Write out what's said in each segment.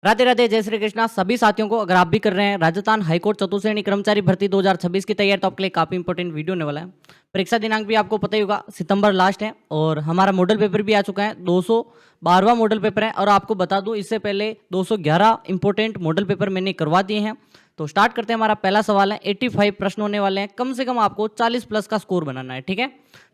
राधे राधे, जय श्री कृष्णा सभी साथियों को। अगर आप भी कर रहे हैं राजस्थान हाईकोर्ट चतुर्श्रेणी कर्मचारी भर्ती 2026 की तैयारी, तो आपके लिए काफी इंपॉर्टेंट वीडियो होने वाला है। परीक्षा दिनांक भी आपको पता ही होगा, सितंबर लास्ट है और हमारा मॉडल पेपर भी आ चुका है। 212वां मॉडल पेपर है और आपको बता दूं, इससे पहले 211 इंपॉर्टेंट मॉडल पेपर मैंने करवा दिए हैं। तो स्टार्ट करते हैं। हमारा पहला सवाल है, 85 प्रश्न होने वाले हैं। कम से कम आपको 40 प्लस का स्कोर बनाना है, ठीक है।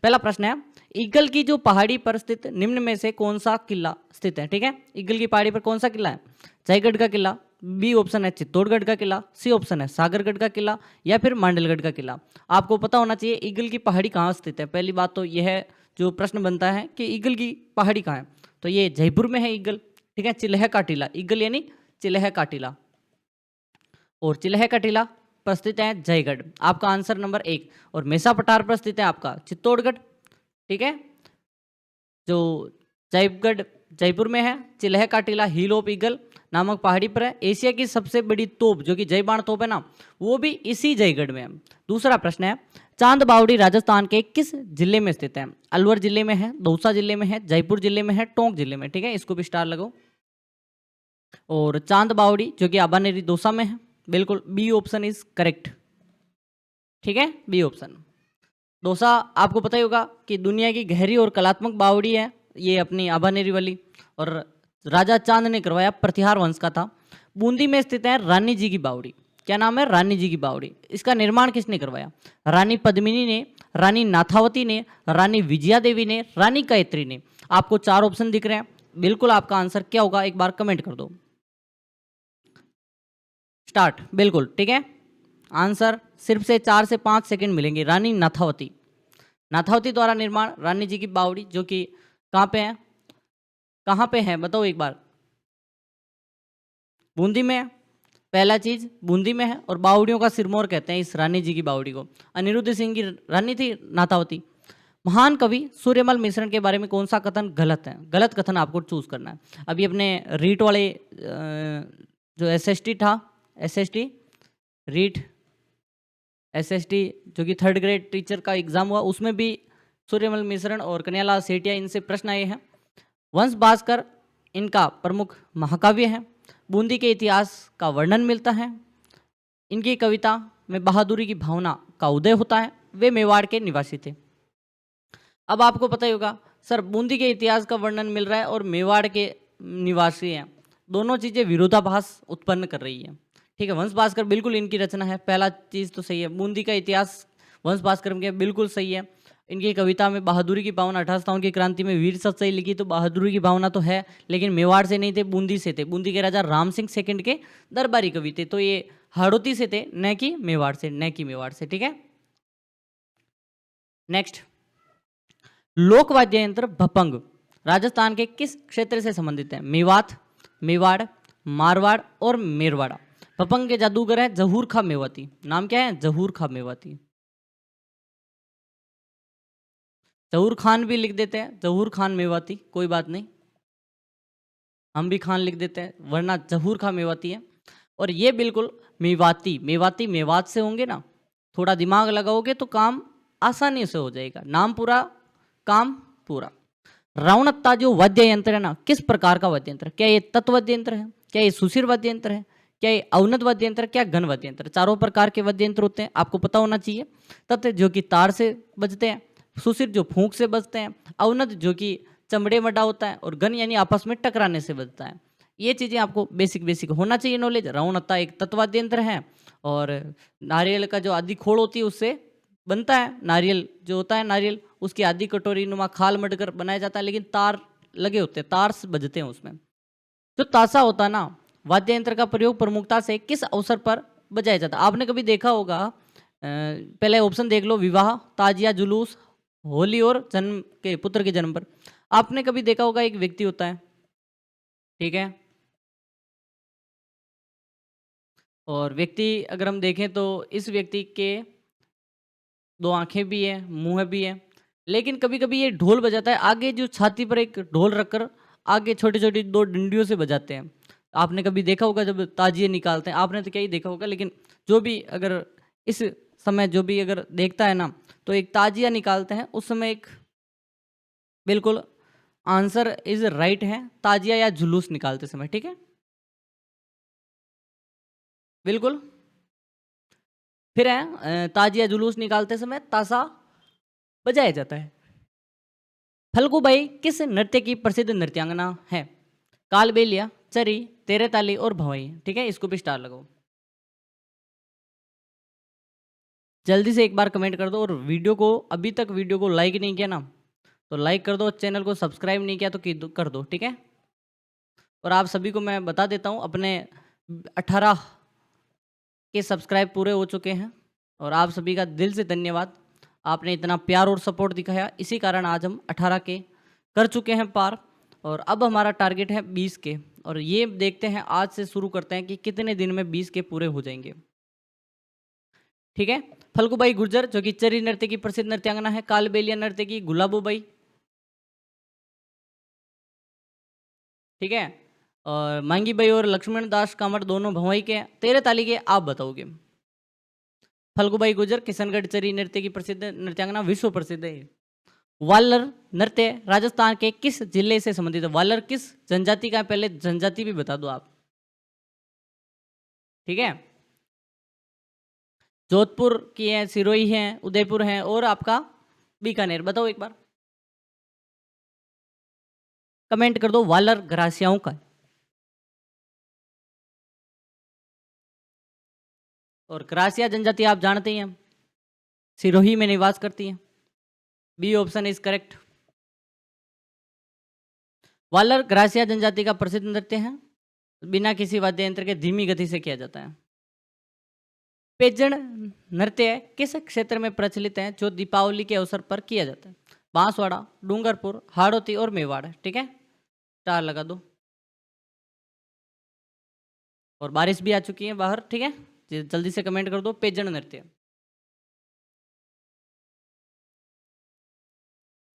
पहला प्रश्न है, ईगल की जो पहाड़ी पर स्थित निम्न में से कौन सा किला स्थित है, ठीक है। ईगल की पहाड़ी पर कौन सा किला है? जयगढ़ का किला, बी ऑप्शन है चित्तौड़गढ़ का किला, सी ऑप्शन है सागरगढ़ का किला, या फिर मांडलगढ़ का किला। आपको पता होना चाहिए ईगल की पहाड़ी कहाँ स्थित है। पहली बात तो यह है, जो प्रश्न बनता है कि ईगल की पहाड़ी कहाँ है, तो ये जयपुर में है ईगल, ठीक है। चिल्ह का टीला, ईगल यानी चिल्ह का टीला, और चिल्ह का टीला पर स्थित है जयगढ़। आपका आंसर नंबर 1। और मेसा पठार पर स्थित है आपका चित्तौड़गढ़, ठीक है। जो जयगढ़ जयपुर में है, चिल्ह का टीला हिल ऑफ ईगल नामक पहाड़ी पर है। एशिया की सबसे बड़ी तोप जो कि जय बाण तोप है ना, वो भी इसी जयगढ़ में है। दूसरा प्रश्न है, चांद बावड़ी राजस्थान के किस जिले में स्थित है? अलवर जिले में है, दौसा जिले में है, जयपुर जिले में है, टोंक जिले में, ठीक है। इसको भी स्टार लगाओ। और चांद बावड़ी जो कि आबानेरी दौसा में है, बिल्कुल बी ऑप्शन इज करेक्ट, ठीक है, बी ऑप्शन। दौसा आपको पता ही होगा कि दुनिया की गहरी और कलात्मक बावड़ी है ये अपनी आबानेरी वाली, और राजा चांद ने करवाया, प्रतिहार वंश का था। बूंदी में स्थित है रानी जी की बावड़ी। क्या नाम है? रानी जी की बावड़ी। इसका निर्माण किसने करवाया? रानी पद्मिनी ने, रानी नाथावती ने, रानी विजया देवी ने, रानी गायत्री ने। आपको 4 ऑप्शन दिख रहे हैं, बिल्कुल आपका आंसर क्या होगा एक बार कमेंट कर दो। स्टार्ट, बिल्कुल ठीक है। आंसर सिर्फ से 4 से 5 सेकंड मिलेंगे। रानी नाथावती, नाथावती द्वारा निर्माण रानी जी की बावड़ी, जो कि कहाँ पे है, कहाँ पे है बताओ एक बार। बूंदी में है, पहला चीज बूंदी में है, और बावड़ियों का सिरमौर कहते हैं इस रानी जी की बावड़ी को। अनिरुद्ध सिंह की रानी थी नाथावती। महान कवि सूर्यमल मिश्रण के बारे में कौन सा कथन गलत है? गलत कथन आपको चूज करना है। अभी अपने रीट वाले जो एसएसटी था, एसएसटी रीट एसएसटी जो कि 3rd ग्रेड टीचर का एग्जाम हुआ, उसमें भी सूर्यमल मिश्रण और कन्हैयालाल सेठिया इनसे प्रश्न आए हैं। वंश भास्कर इनका प्रमुख महाकाव्य है। बूंदी के इतिहास का वर्णन मिलता है। इनकी कविता में बहादुरी की भावना का उदय होता है। वे मेवाड़ के निवासी थे। अब आपको पता ही होगा सर, बूंदी के इतिहास का वर्णन मिल रहा है और मेवाड़ के निवासी हैं, दोनों चीज़ें विरोधाभास उत्पन्न कर रही है, ठीक है। वंश भास्कर बिल्कुल इनकी रचना है, पहला चीज़ तो सही है। बूंदी का इतिहास वंश भास्कर के बिल्कुल सही है। इनकी कविता में बहादुरी की भावना, 1857 की क्रांति में वीर सत्सई लिखी, तो बहादुरी की भावना तो है, लेकिन मेवाड़ से नहीं थे, बूंदी से थे। बूंदी के राजा राम सिंह सेकंड के दरबारी कवि थे, तो ये हाड़ौती से थे, न कि मेवाड़ से, न कि मेवाड़ से, ठीक है। नेक्स्ट, लोक वाद्य यंत्र भपंग राजस्थान के किस क्षेत्र से संबंधित है? मेवात, मेवाड़, मारवाड़ और मेरवाड़ा। भपंग के जादूगर है जहूर खा मेवाती। नाम क्या है? जहूर खा मेवाती। जहूर खान भी लिख देते हैं, जहूर खान मेवाती, कोई बात नहीं, हम भी खान लिख देते हैं, वरना जहूर खा मेवाती है। और ये बिल्कुल मेवाती, मेवाती मेवात से होंगे ना, थोड़ा दिमाग लगाओगे तो काम आसानी से हो जाएगा। नाम पूरा, काम पूरा। रावणत्ता जो वाद्य यंत्र है ना, किस प्रकार का वाद्य यंत्र? क्या ये तत्व वाद्य यंत्र है? क्या ये सुशिर वाद्य यंत्र है? क्या ये अवनत वाद्य यंत्र? क्या घन वाद्य यंत्र? चारों प्रकार के वाद्य यंत्र होते हैं, आपको पता होना चाहिए। तत्व जो कि तार से बजते हैं, सुशिर जो फूंक से बजते हैं, अवनत जो कि चमड़े मडा होता है, और घन यानी आपस में टकराने से बजता है। ये चीजें आपको बेसिक बेसिक होना चाहिए नॉलेज। रावणत्ता एक तत्व वाद्य यंत्र है, और नारियल का जो आदि खोल होती है उससे बनता है। नारियल जो होता है, नारियल उसकी आधी कटोरी नुमा खाल मटकर बनाया जाता है, लेकिन तार लगे होते हैं, तार से बजते हैं उसमें। जो ताशा होता है ना, वाद्य यंत्र का प्रयोग प्रमुखता से किस अवसर पर बजाया जाता है? आपने कभी देखा होगा, पहले ऑप्शन देख लो, विवाह, ताजिया, जुलूस, होली और जन्म के पुत्र के जन्म पर। आपने कभी देखा होगा एक व्यक्ति होता है, ठीक है, और व्यक्ति अगर हम देखें तो इस व्यक्ति के 2 आंखें भी है, मुंह भी है, लेकिन कभी कभी ये ढोल बजाता है, आगे जो छाती पर एक ढोल रखकर आगे छोटी छोटी 2 डंडियों से बजाते हैं। आपने कभी देखा होगा जब ताजिए निकालते हैं, आपने तो क्या ही देखा होगा, लेकिन जो भी अगर इस समय जो भी अगर देखता है ना, तो एक ताजिया निकालते हैं उस समय एक, बिल्कुल आंसर इज राइट है, ताजिया या जुलूस निकालते समय, ठीक है। बिल्कुल। फिर है ताजिया जुलूस निकालते समय ताशा बजाया जाता है। फल्गुबाई किस नृत्य की प्रसिद्ध नृत्यांगना है? कालबेलिया, चरी, तेरे ताली और भवाई। ठीक है, इसको भी स्टार लगाओ। जल्दी से एक बार कमेंट कर दो, और वीडियो को अभी तक वीडियो को लाइक नहीं किया ना तो लाइक कर दो, चैनल को सब्सक्राइब नहीं किया तो कर दो, ठीक है। और आप सभी को मैं बता देता हूँ, अपने 18 के सब्सक्राइब पूरे हो चुके हैं, और आप सभी का दिल से धन्यवाद। आपने इतना प्यार और सपोर्ट दिखाया, इसी कारण आज हम 18 के कर चुके हैं पार, और अब हमारा टारगेट है 20 के। और ये देखते हैं, आज से शुरू करते हैं कि कितने दिन में 20 के पूरे हो जाएंगे। ठीक है। फल्गुबाई गुर्जर जो कि चरी नृत्य की प्रसिद्ध नृत्यांगना है। कालबेलिया नृत्य की गुलाबोबाई। ठीक है। और मांगी बाई और लक्ष्मण दास कामर दोनों भवाई के। तेरे ताली के आप बताओगे। फल्गुबाई गुर्जर किशनगढ़ चरी नृत्य की प्रसिद्ध नृत्यांगना, विश्व प्रसिद्ध है। वालर नृत्य राजस्थान के किस जिले से संबंधित है? वालर किस जनजाति का है? पहले जनजाति भी बता दो आप। ठीक है। जोधपुर की है, सिरोही है, उदयपुर है, और आपका बीकानेर। बताओ एक बार, कमेंट कर दो। वालर ग्रासियाओं का है। और ग्रासिया जनजाति आप जानते ही हैं, सिरोही में निवास करती है। B option is correct. वालर ग्रासिया जनजाति का प्रसिद्ध नृत्य है, बिना किसी वाद्य यंत्र के धीमी गति से किया जाता है। पेजण नृत्य किस क्षेत्र में प्रचलित है जो दीपावली के अवसर पर किया जाता है? बांसवाड़ा, डूंगरपुर, हाड़ौती और मेवाड़। ठीक है, स्टार लगा दो। और बारिश भी आ चुकी है बाहर। ठीक है, जल्दी से कमेंट कर दो। पेजण नृत्य,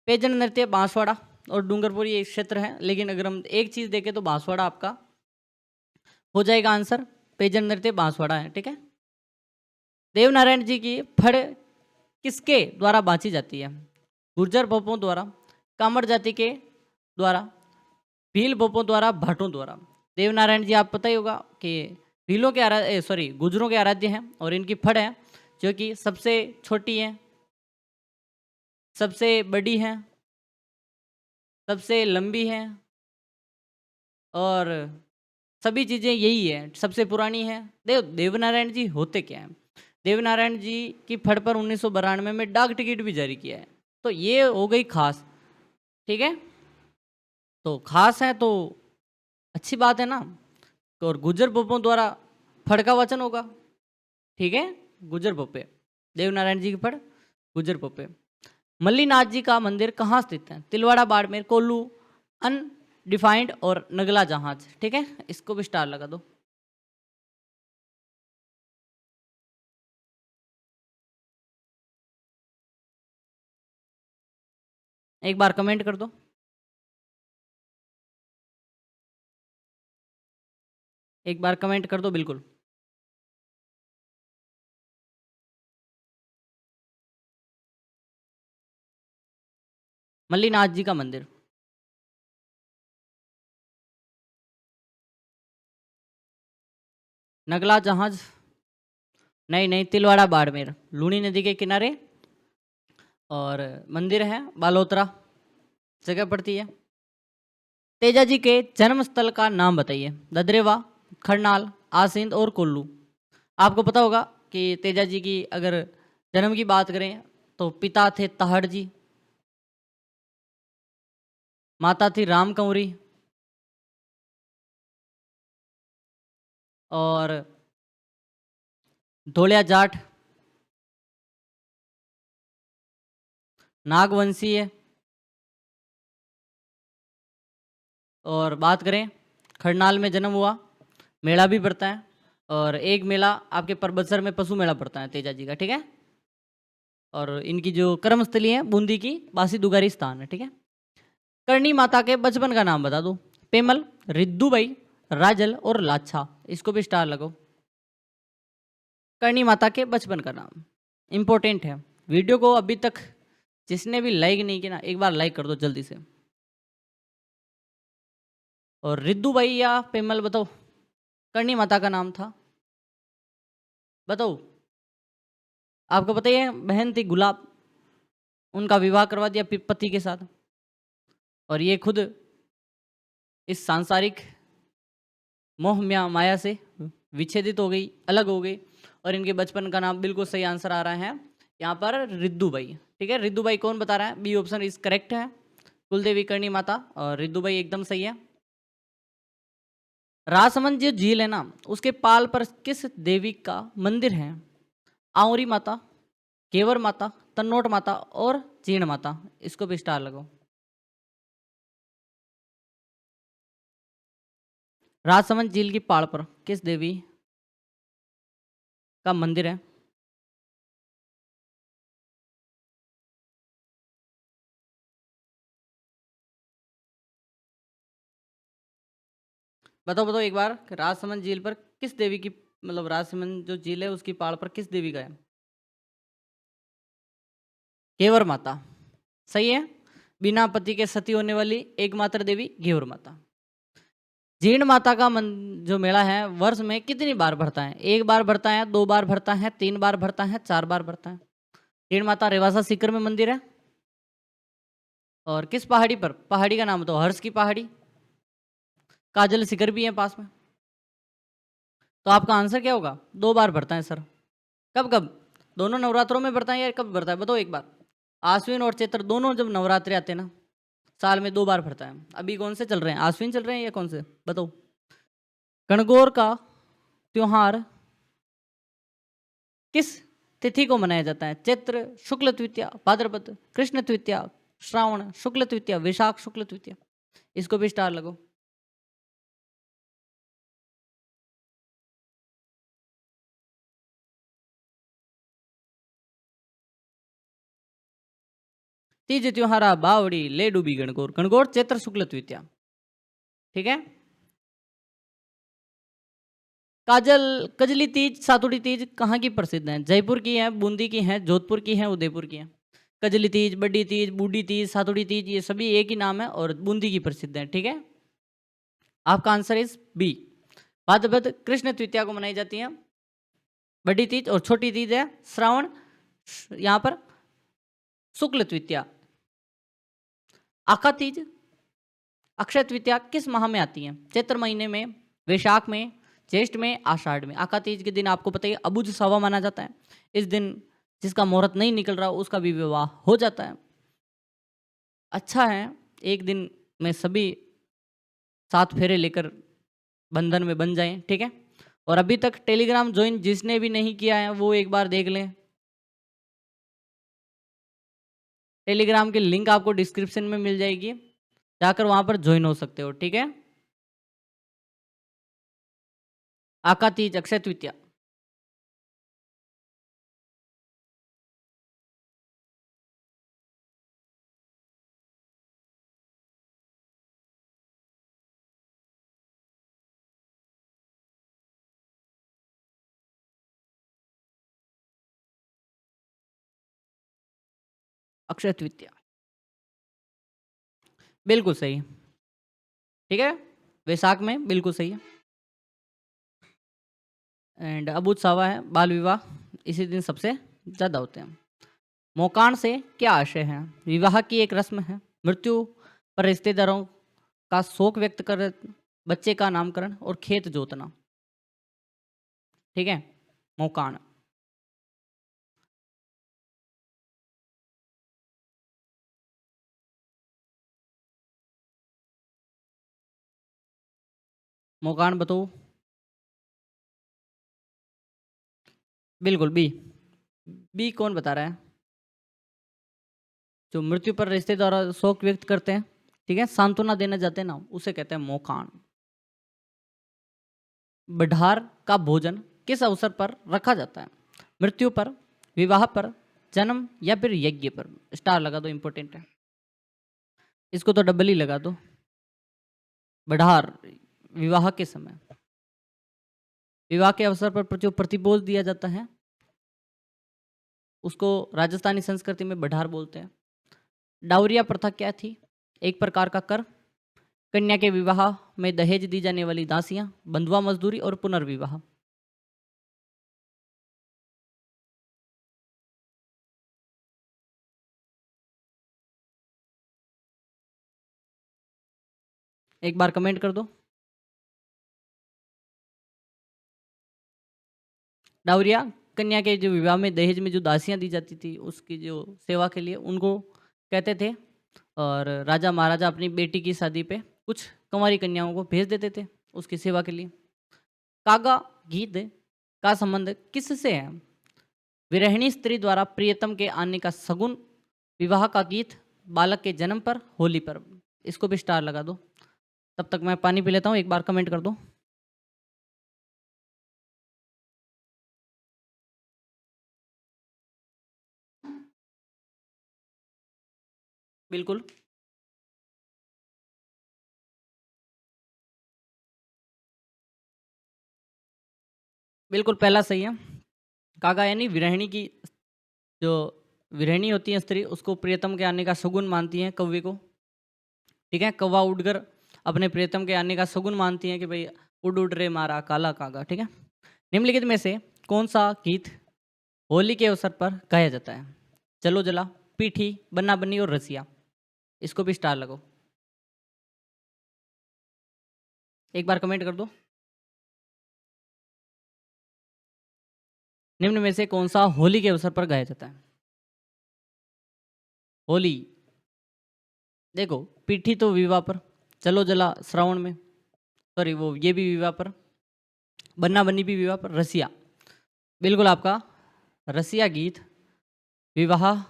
पेजण नृत्य बांसवाड़ा और डूंगरपुर ये क्षेत्र है, लेकिन अगर हम एक चीज देखें तो बांसवाड़ा आपका हो जाएगा आंसर। पेजण नृत्य बांसवाड़ा है। ठीक है। देवनारायण जी की फड़ किसके द्वारा बांची जाती है? गुर्जर भोपों द्वारा, कामर जाति के द्वारा, भील भोपों द्वारा, भाटों द्वारा। देवनारायण जी आप पता ही होगा कि भीलों के गुर्जरों के आराध्य हैं, और इनकी फड़ है जो कि सबसे छोटी है, सबसे बड़ी है, सबसे लंबी है, और सभी चीज़ें यही है, सबसे पुरानी है। देवनारायण जी होते क्या हैं? देवनारायण जी की फड़ पर 1992 में डाक टिकट भी जारी किया है, तो ये हो गई खास। ठीक है, तो खास है तो अच्छी बात है ना। और गुजर पोपों द्वारा फड़ का वचन होगा। ठीक है, गुजर पोपे, देवनारायण जी की फड़ गुजर पोपे। मल्लीनाथ जी का मंदिर कहाँ स्थित है? तिलवाड़ा, बाड़मेर, कोल्लू, अनडिफाइंड और नगला जहाज। ठीक है, इसको भी स्टार लगा दो। एक बार कमेंट कर दो। एक बार कमेंट कर दो, बिल्कुल। मल्लीनाथ जी का मंदिर, नगला जहाज नहीं, नहीं, तिलवाड़ा बाड़मेर, लूनी नदी के किनारे, और मंदिर है बालोतरा जगह पड़ती है। तेजा जी के जन्म स्थल का नाम बताइए। ददरेवा, खरनाल, आसिंद और कोल्लू। आपको पता होगा कि तेजा जी की अगर जन्म की बात करें तो पिता थे ताहड़ जी, माता थी राम कंवरी, और धोलिया जाट, नागवंशी है। और बात करें, खरनाल में जन्म हुआ, मेला भी पड़ता है, और एक मेला आपके परबतसर में पशु मेला पड़ता है तेजा जी का। ठीक है। और इनकी जो कर्मस्थली है बूंदी की बासी दुगारी स्थान है। ठीक है। करणी माता के बचपन का नाम बता दो। पेमल, रिद्दूबाई, राजल और लाछा। इसको भी स्टार लगो। करणी माता के बचपन का नाम इंपॉर्टेंट है। वीडियो को अभी तक जिसने भी लाइक नहीं किया ना, एक बार लाइक कर दो जल्दी से। और रिद्दूबाई या पेमल बताओ, करणी माता का नाम था। बताओ, आपको पता ही है, बहन थी गुलाब, उनका विवाह करवा दिया पति के साथ, और ये खुद इस सांसारिक मोह माया से विच्छेदित हो गई, अलग हो गई। और इनके बचपन का नाम, बिल्कुल सही आंसर आ रहा है यहाँ पर, रिद्दूबाई। ठीक है, रिद्दूबाई कौन बता रहा है? बी ऑप्शन इज करेक्ट है, कुलदेवी करणी माता, और रिद्दूबाई एकदम सही है। राजसमंद जो झील है ना, उसके पाल पर किस देवी का मंदिर है? आंवरी माता, केवर माता, तन्नोट माता और जीण माता। इसको भी स्टार लगाओ। राजसमंद झील की पाड़ पर किस देवी का मंदिर है? बताओ बताओ एक बार, राजसमंद झील पर किस देवी की, मतलब राजसमंद जो झील है उसकी पहाड़ पर किस देवी का है? घेवर माता, सही है। बिना पति के सती होने वाली एकमात्र देवी घेवर माता। जीण माता का जो मेला है, वर्ष में कितनी बार भरता है? एक बार भरता है, दो बार भरता है, तीन बार भरता है, चार बार भरता है? जीण माता रेवासा सीकर में मंदिर है, और किस पहाड़ी पर? पहाड़ी का नाम तो हर्ष की पहाड़ी, काजल शिखर भी है पास में। तो आपका आंसर क्या होगा? दो बार भरता है सर। कब कब? दोनों नवरात्रों में भरता है या कब भरता है? बताओ एक बार। आश्विन और चैत्र दोनों जब नवरात्रि आते हैं ना, साल में दो बार भरता है। अभी कौन से चल रहे हैं? आश्विन चल रहे हैं या कौन से? बताओ। गणगौर का त्योहार किस तिथि को मनाया जाता है? चैत्र शुक्ल तृतीया, भाद्रपद कृष्ण तृतीया, श्रावण शुक्ल तृतीया, विशाख शुक्ल तृतीया। इसको भी स्टार लगो। तीज त्योहारा बावड़ी ले डूबी गणगौर। गणगौर चैत्र शुक्ल तृतीया। ठीक है। काजल कजली तीज, सातुड़ी तीज कहाँ की प्रसिद्ध है? जयपुर की है, बूंदी की है, जोधपुर की है, उदयपुर की है? कजली तीज, बड्डी तीज, बूढ़ी तीज, सातुड़ी तीज, ये सभी एक ही नाम है और बूंदी की प्रसिद्ध है। ठीक है, आपका आंसर इज बी। भाद्रपद कृष्ण तृतीया को मनाई जाती है बड़ी तीज, और छोटी तीज है श्रावण, यहाँ पर शुक्ल तृतीया। आका तीज, अक्षय तृतीया किस माह में आती है? चैत्र महीने में, वैशाख में, ज्येष्ठ में, आषाढ़ में? आका तीज के दिन आपको पता है अबुझ सावा माना जाता है। इस दिन जिसका मुहूर्त नहीं निकल रहा उसका भी विवाह हो जाता है। अच्छा है, एक दिन में सभी 7 फेरे लेकर बंधन में बन जाएं। ठीक है, और अभी तक टेलीग्राम ज्वाइन जिसने भी नहीं किया है वो एक बार देख लें। टेलीग्राम की लिंक आपको डिस्क्रिप्शन में मिल जाएगी, जाकर वहां पर ज्वाइन हो सकते हो। ठीक है, आका तीज, अक्षय तृतीया। अक्षय तृतीया बिल्कुल सही। ठीक है, वैशाख में बिल्कुल सही है। एंड अबूझ सावा है, बाल विवाह इसी दिन सबसे ज़्यादा होते हैं। मोकाण से क्या आशय है? विवाह की एक रस्म है, मृत्यु पर रिश्तेदारों का शोक व्यक्त कर, बच्चे का नामकरण और खेत जोतना। ठीक है, मोकाण। मोकाण बताओ। बिल्कुल बी। बी कौन बता रहा है? जो मृत्यु पर रिश्तेदार शोक व्यक्त करते हैं, ठीक है, सांत्वना देने जाते हैं ना, उसे कहते हैं मोकाण। बढ़ार का भोजन किस अवसर पर रखा जाता है? मृत्यु पर, विवाह पर, जन्म या फिर यज्ञ पर? स्टार लगा दो, इंपॉर्टेंट है। इसको तो डबल ही लगा दो। बढ़ार विवाह के समय, विवाह के अवसर पर जो प्रतिभोज दिया जाता है उसको राजस्थानी संस्कृति में बढ़ार बोलते हैं। डाउरिया प्रथा क्या थी? एक प्रकार का कर, कन्या के विवाह में दहेज दी जाने वाली दासियां, बंधुआ मजदूरी और पुनर्विवाह। एक बार कमेंट कर दो। डाउरिया कन्या के जो विवाह में दहेज में जो दासियां दी जाती थी उसकी जो सेवा के लिए उनको कहते थे। और राजा महाराजा अपनी बेटी की शादी पे कुछ कुंवारी कन्याओं को भेज देते थे उसकी सेवा के लिए। कागा गीत का संबंध किससे है? विरहिणी स्त्री द्वारा प्रियतम के आने का सगुन, विवाह का गीत, बालक के जन्म पर, होली पर। इसको भी स्टार लगा दो। तब तक मैं पानी पी लेता हूँ, एक बार कमेंट कर दो। बिल्कुल बिल्कुल पहला सही है। कागा यानी विरहिणी की जो विरहिणी होती है स्त्री उसको प्रियतम के आने का शगुन मानती हैं कौवे को। ठीक है, कौवा उड़कर अपने प्रियतम के आने का शगुन मानती हैं कि भाई उड़ उड़ रे मारा काला कागा। ठीक है, निम्नलिखित में से कौन सा गीत होली के अवसर पर गाया जाता है? चलो जला, पीठी, बन्ना बन्नी और रसिया। इसको भी स्टार लगो। एक बार कमेंट कर दो। निम्न में से कौन सा होली के अवसर पर गाया जाता है? होली। देखो, पीठी तो विवाह पर, चलो जला श्रावण में, सॉरी वो ये भी विवाह पर, बन्ना बन्नी भी विवाह पर, रसिया बिल्कुल आपका रसिया गीत विवाह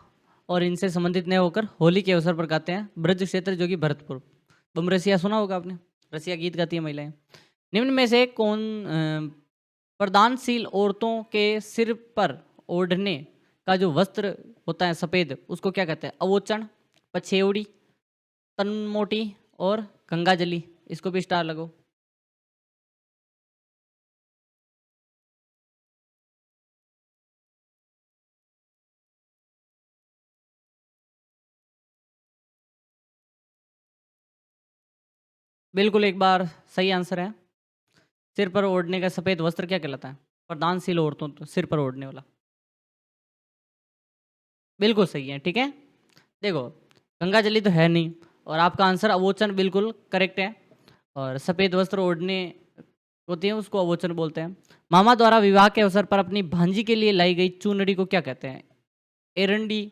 और इनसे संबंधित न होकर होली के अवसर पर गाते हैं ब्रज क्षेत्र जो कि भरतपुर। बम रसिया सुना होगा आपने, रसिया गीत गाती है महिलाएं। निम्न में से कौन प्रदानशील औरतों के सिर पर ओढ़ने का जो वस्त्र होता है सफ़ेद उसको क्या कहते हैं? अवोचन, पछेवड़ी, तनमोटी और गंगाजली। इसको भी स्टार लगो। बिल्कुल एक बार सही आंसर है। सिर पर ओढ़ने का सफ़ेद वस्त्र क्या कहलाता है? प्रदानशील औरतों तो सिर पर ओढ़ने वाला। बिल्कुल सही है। ठीक है, देखो गंगाजली तो है नहीं और आपका आंसर अवोचन बिल्कुल करेक्ट है। और सफ़ेद वस्त्र ओढ़ने होते हैं उसको अवोचन बोलते हैं। मामा द्वारा विवाह के अवसर पर अपनी भांजी के लिए लाई गई चूनड़ी को क्या कहते हैं? एरंडी,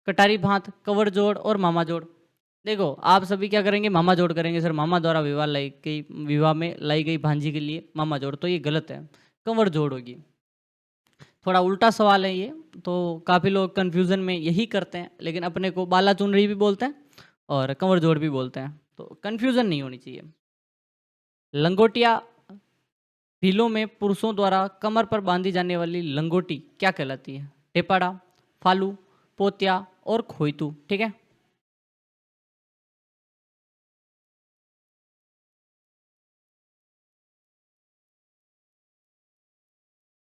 कटारी भात, कवर जोड़ और मामा जोड़। देखो आप सभी क्या करेंगे? मामा जोड़ करेंगे सर, मामा द्वारा विवाह में लाई गई भांजी के लिए मामा जोड़, तो ये गलत है, कंवर जोड़ होगी। थोड़ा उल्टा सवाल है ये, तो काफ़ी लोग कन्फ्यूज़न में यही करते हैं, लेकिन अपने को बाला चुनरी भी बोलते हैं और कंवर जोड़ भी बोलते हैं, तो कन्फ्यूज़न नहीं होनी चाहिए। लंगोटिया भीलों में पुरुषों द्वारा कमर पर बांधी जाने वाली लंगोटी क्या कहलाती है? टेपाड़ा, फालू, पोतिया और खोइतू। ठीक है,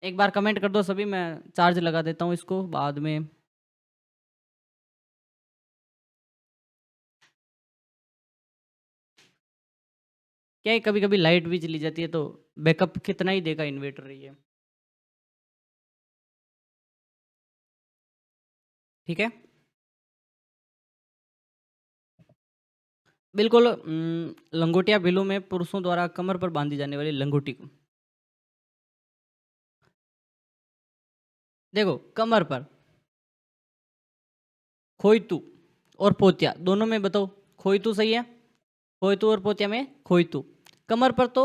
एक बार कमेंट कर दो सभी, मैं चार्ज लगा देता हूँ इसको बाद में। क्या है कभी कभी लाइट भी चली जाती है तो बैकअप कितना ही देगा इन्वर्टर ये। ठीक है, बिल्कुल लंगोटिया बिलों में पुरुषों द्वारा कमर पर बांधी जाने वाली लंगोटी को देखो कमर पर खोइतू और पोतिया दोनों में बताओ, खोइतू सही है? खोइतू और पोतिया में खोइतू। कमर पर तो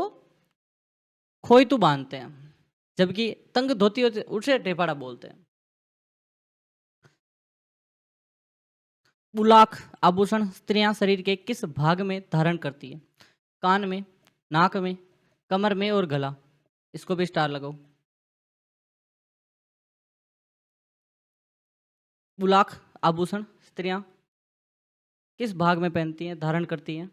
खोइतू बांधते हैं, जबकि तंग धोती होती उसे टेपाड़ा बोलते हैं। बुलाक आभूषण स्त्रियां शरीर के किस भाग में धारण करती है? कान में, नाक में, कमर में और गला। इसको भी स्टार लगाओ। बुलाक आभूषण स्त्रियां किस भाग में पहनती हैं, धारण करती हैं?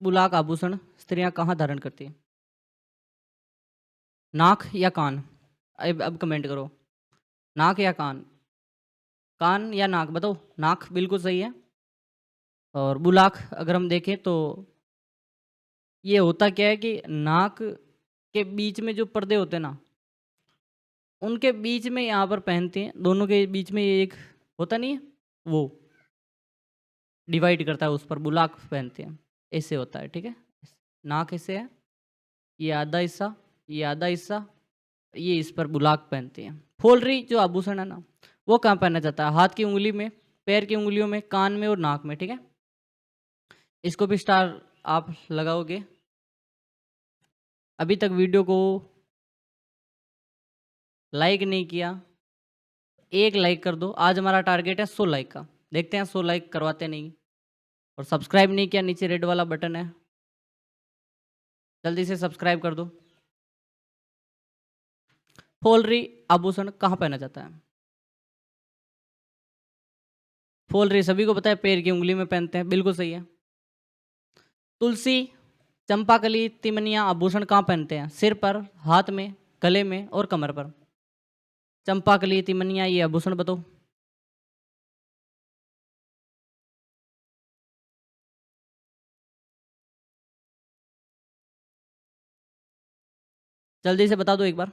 बुलाक आभूषण स्त्रियां कहाँ धारण करती हैं? नाक या कान? अब कमेंट करो, नाक या कान? कान या नाक बताओ। नाक बिल्कुल सही है। और बुलाक अगर हम देखें तो ये होता क्या है कि नाक के बीच में जो पर्दे होते हैं ना, उनके बीच में यहाँ पर पहनते हैं, दोनों के बीच में ये एक होता नहीं है, वो डिवाइड करता है, उस पर बुलाक पहनते हैं, ऐसे होता है, ठीक है। नाक ऐसे है, ये आधा हिस्सा, ये आधा हिस्सा, ये इस पर बुलाक पहनते हैं। फोलरी जो आभूषण है ना, वो कहाँ पहना जाता है? हाथ की उंगली में, पैर की उंगलियों में, कान में और नाक में, ठीक है। इसको भी स्टार आप लगाओगे। अभी तक वीडियो को लाइक नहीं किया, एक लाइक कर दो। आज हमारा टारगेट है 100 लाइक का, देखते हैं 100 लाइक करवाते नहीं। और सब्सक्राइब नहीं किया, नीचे रेड वाला बटन है, जल्दी से सब्सक्राइब कर दो। फोलरी आभूषण कहाँ पहना जाता है? फोलरी सभी को पता है, पैर की उंगली में पहनते हैं, बिल्कुल सही है। तुलसी, चंपाकली, तिमनिया आभूषण कहाँ पहनते हैं? सिर पर, हाथ में, गले में और कमर पर। चंपाकली, तिमनिया, ये आभूषण बताओ। जल्दी से बता दो एक बार।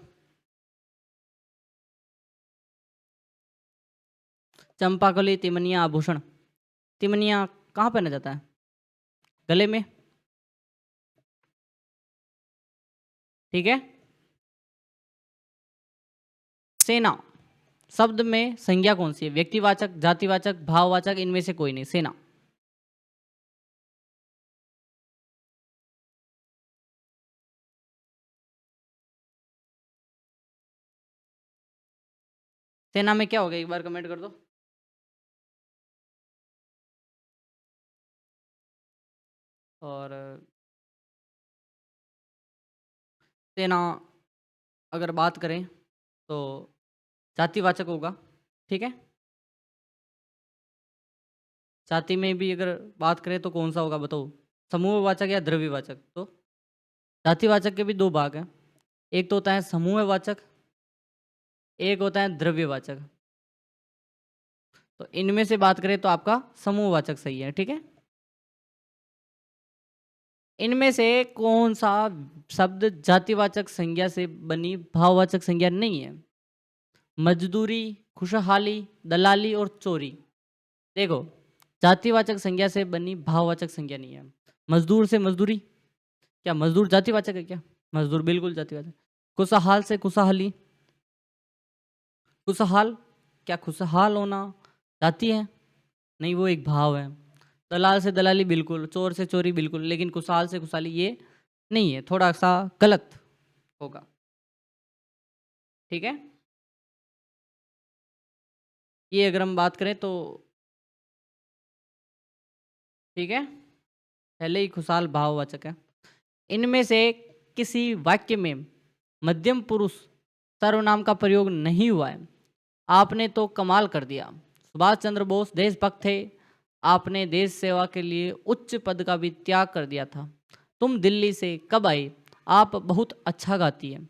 चंपाकली, तिमनिया आभूषण। तिमनिया कहाँ पहना जाता है? गले में, ठीक है। सेना शब्द में संज्ञा कौन सी है? व्यक्तिवाचक, जातिवाचक, भाववाचक, इनमें से कोई नहीं। सेना। सेना में क्या होगा, एक बार कमेंट कर दो। और सेना अगर बात करें तो जातिवाचक होगा, ठीक है। जाति में भी अगर बात करें तो कौन सा होगा बताओ? समूहवाचक या द्रव्यवाचक? तो जातिवाचक के भी दो भाग हैं, एक तो होता है समूहवाचक, एक होता है द्रव्यवाचक। तो इनमें से बात करें तो आपका समूहवाचक सही है, ठीक है। इनमें से कौन सा शब्द जातिवाचक संज्ञा से बनी भाववाचक संज्ञा नहीं है? मजदूरी, खुशहाली, दलाली और चोरी। देखो, जातिवाचक संज्ञा से बनी भाववाचक संज्ञा नहीं है। मजदूर से मजदूरी, क्या मजदूर जातिवाचक है क्या? मजदूर बिल्कुल जातिवाचक। खुशहाल से खुशहाली, खुशहाल, क्या खुशहाल होना जाति है? नहीं, वो एक भाव है। दलाल से दलाली बिल्कुल, चोर से चोरी बिल्कुल, लेकिन खुशहाल से खुशहाली ये नहीं है, थोड़ा सा गलत होगा, ठीक है। ये अगर हम बात करें तो ठीक है, पहले ही खुशहाल भाववाचक है। इनमें से किसी वाक्य में मध्यम पुरुष सर्वनाम का प्रयोग नहीं हुआ है। आपने तो कमाल कर दिया, सुभाष चंद्र बोस देशभक्त थे, आपने देश सेवा के लिए उच्च पद का भी त्याग कर दिया था, तुम दिल्ली से कब आई, आप बहुत अच्छा गाती है।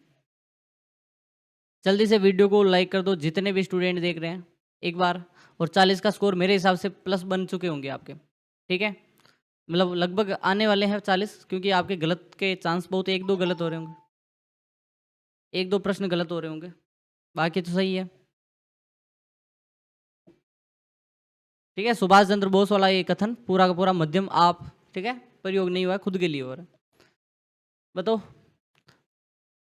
जल्दी से वीडियो को लाइक कर दो जितने भी स्टूडेंट देख रहे हैं एक बार। और 40 का स्कोर मेरे हिसाब से प्लस बन चुके होंगे आपके, ठीक है। मतलब लगभग आने वाले हैं 40, क्योंकि आपके गलत के चांस बहुत, एक दो गलत हो रहे होंगे, एक दो प्रश्न गलत हो रहे होंगे, बाकी तो सही है, ठीक है। सुभाष चंद्र बोस वाला ये कथन पूरा का पूरा मध्यम आप, ठीक है, प्रयोग नहीं हुआ है, खुद के लिए हो रहा है। बताओ,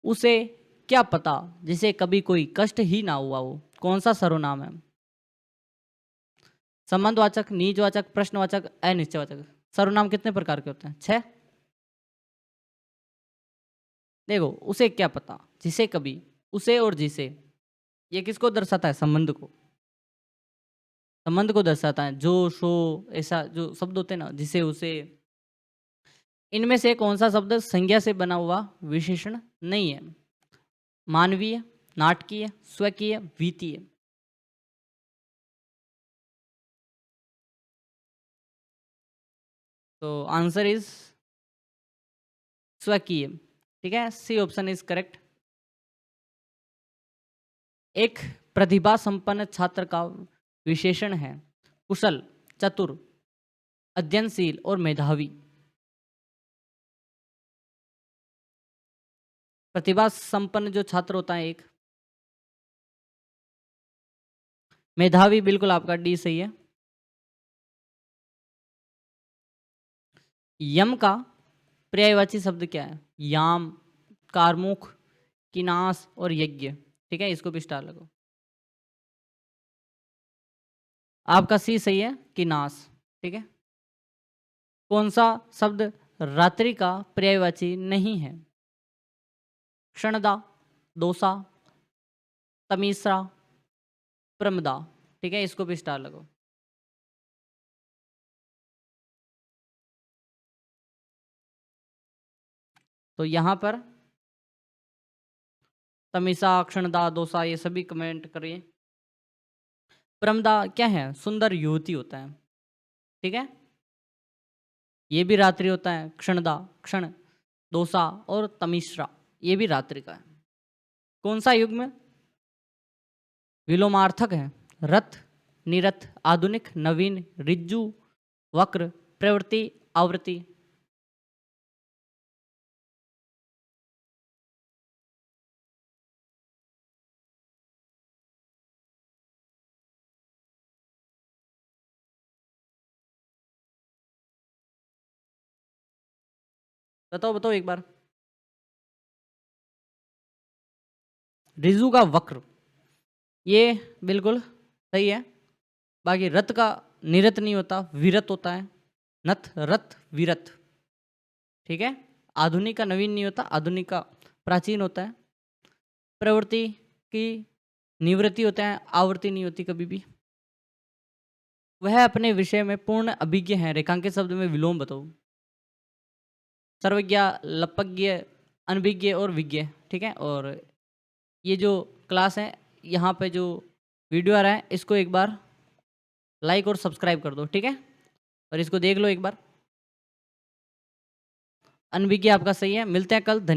उसे क्या पता जिसे कभी कोई कष्ट ही ना हुआ हो, कौन सा सर्वनाम है? संबंधवाचक, निजवाचक, प्रश्नवाचक, अनिश्चयवाचक। सर्वनाम कितने प्रकार के होते हैं? 6। देखो, उसे क्या पता, जिसे कभी, उसे और जिसे, ये किसको दर्शाता है? संबंध को, संबंध को दर्शाता है। जो, शो, ऐसा जो शब्द होते हैं ना, जिसे, उसे, इनमें से कौन सा शब्द संज्ञा से बना हुआ विशेषण नहीं है? मानवीय, नाटकीय, स्वकीय, वित्तीय। तो आंसर इज स्वकीय, ठीक है, सी ऑप्शन इज करेक्ट। एक प्रतिभा संपन्न छात्र का विशेषण है कुशल, चतुर, अध्ययनशील और मेधावी। प्रतिभा संपन्न जो छात्र होता है एक, मेधावी बिल्कुल आपका डी सही है। यम का पर्यायवाची शब्द क्या है? याम, कारमुख, किनास और यज्ञ। ठीक है, इसको भी स्टार लगाओ। आपका सी सही है, किनास। ठीक है। कौन सा शब्द रात्रि का पर्यायवाची नहीं है? क्षणदा, दोसा, तमीसरा, प्रमदा। ठीक है, इसको भी स्टार लगाओ। तो यहां पर तमीसा, क्षणदा, दोसा ये सभी कमेंट करिए। प्रमदा क्या है? सुंदर युवती होता है। ठीक है, ये भी रात्रि होता है। क्षणदा, क्षण, दोसा और तमिश्रा ये भी रात्रि का है। कौन सा युग्म विलोमार्थक है? रथ, निरथ, आधुनिक, नवीन, ऋजु, वक्र, प्रवृत्ति, आवृत्ति। बताओ बताओ एक बार। ऋजु का वक्र, ये बिल्कुल सही है। बाकी रथ का निरत नहीं होता, विरत होता है। नथ, रथ, विरत। ठीक है। आधुनिक का नवीन नहीं होता, आधुनिक का प्राचीन होता है। प्रवृत्ति की निवृत्ति होता है, आवृत्ति नहीं होती कभी भी। वह अपने विषय में पूर्ण अभिज्ञ है। रेखांकित शब्द में विलोम बताओ। सर्वज्ञ, लपज्ञ, अनभिज्ञ और विज्ञ। ठीक है। और ये जो क्लास है, यहाँ पे जो वीडियो आ रहा है, इसको एक बार लाइक और सब्सक्राइब कर दो। ठीक है, और इसको देख लो एक बार। अनभिज्ञ आपका सही है। मिलते हैं कल। धन्यवाद।